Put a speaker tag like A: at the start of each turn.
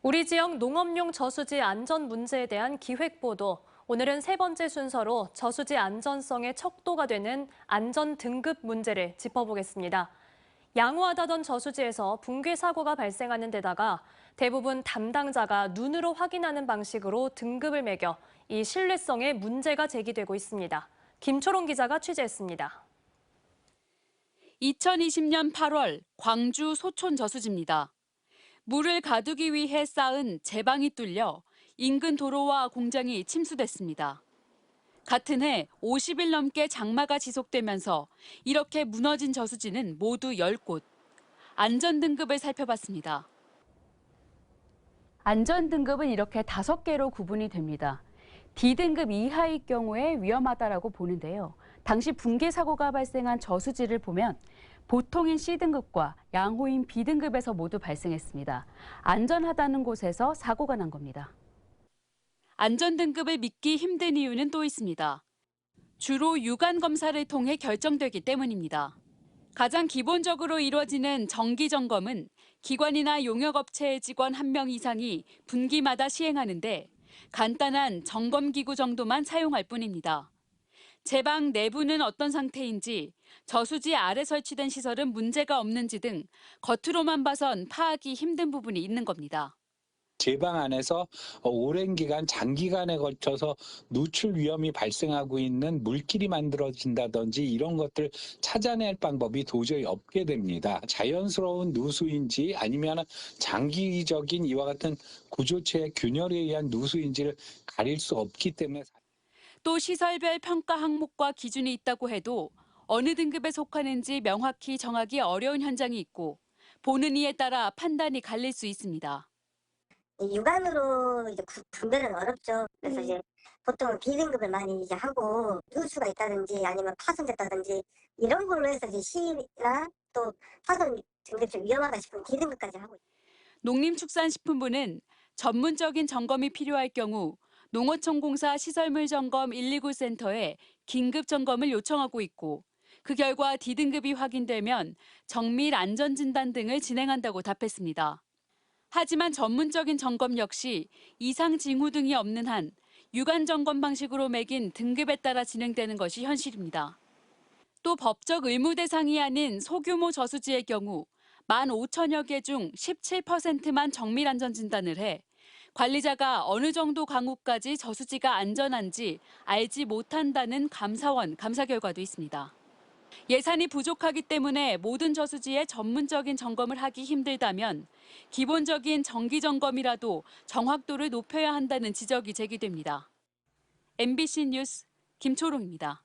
A: 우리 지역 농업용 저수지 안전 문제에 대한 기획보도. 오늘은 세 번째 순서로 저수지 안전성의 척도가 되는 안전 등급 문제를 짚어보겠습니다. 양호하다던 저수지에서 붕괴 사고가 발생하는 데다가 대부분 담당자가 눈으로 확인하는 방식으로 등급을 매겨 이 신뢰성에 문제가 제기되고 있습니다. 김초롱 기자가 취재했습니다.
B: 2020년 8월 광주 소촌 저수지입니다. 물을 가두기 위해 쌓은 제방이 뚫려 인근 도로와 공장이 침수됐습니다. 같은 해 50일 넘게 장마가 지속되면서 이렇게 무너진 저수지는 모두 10곳. 안전 등급을 살펴봤습니다. 안전 등급은 이렇게 5개로 구분이 됩니다. D등급 이하의 경우에 위험하다라고 보는데요. 당시 붕괴 사고가 발생한 저수지를 보면 보통인 C등급과 양호인 B등급에서 모두 발생했습니다. 안전하다는 곳에서 사고가 난 겁니다. 안전 등급을 믿기 힘든 이유는 또 있습니다. 주로 유관 검사를 통해 결정되기 때문입니다. 가장 기본적으로 이루어지는 정기 점검은 기관이나 용역업체의 직원 1명 이상이 분기마다 시행하는데 간단한 점검기구 정도만 사용할 뿐입니다. 제방 내부는 어떤 상태인지, 저수지 아래 설치된 시설은 문제가 없는지 등 겉으로만 봐선 파악이 힘든 부분이 있는 겁니다.
C: 제방 안에서 오랜 기간, 장기간에 걸쳐서 누출 위험이 발생하고 있는 물길이 만들어진다든지 이런 것들 찾아낼 방법이 도저히 없게 됩니다. 자연스러운 누수인지 아니면 장기적인 이와 같은 구조체의 균열에 의한 누수인지를 가릴 수 없기 때문에
B: 또 시설별 평가 항목과 기준이 있다고 해도 어느 등급에 속하는지 명확히 정하기 어려운 현장이 있고 보는 이에 따라 판단이 갈릴 수 있습니다.
D: 육안으로 이제 분별은 어렵죠. 그래서 이제 보통 B등급을 많이 이제 하고 누수가 있다든지 아니면 파손됐다든지 이런 걸로 해서 이제 C나 또 파손 등급이 좀 위험하다 싶으면 D등급까지 하고.
B: 농림축산식품부는 전문적인 점검이 필요할 경우 농어촌공사 시설물 점검 129 센터에 긴급 점검을 요청하고 있고 그 결과 D등급이 확인되면 정밀 안전진단 등을 진행한다고 답했습니다. 하지만 전문적인 점검 역시 이상 징후 등이 없는 한 유관 점검 방식으로 매긴 등급에 따라 진행되는 것이 현실입니다. 또 법적 의무 대상이 아닌 소규모 저수지의 경우 15,000여 개 중 17%만 정밀 안전 진단을 해 관리자가 어느 정도 강우까지 저수지가 안전한지 알지 못한다는 감사원 감사 결과도 있습니다. 예산이 부족하기 때문에 모든 저수지에 전문적인 점검을 하기 힘들다면 기본적인 정기 점검이라도 정확도를 높여야 한다는 지적이 제기됩니다. MBC 뉴스 김초롱입니다.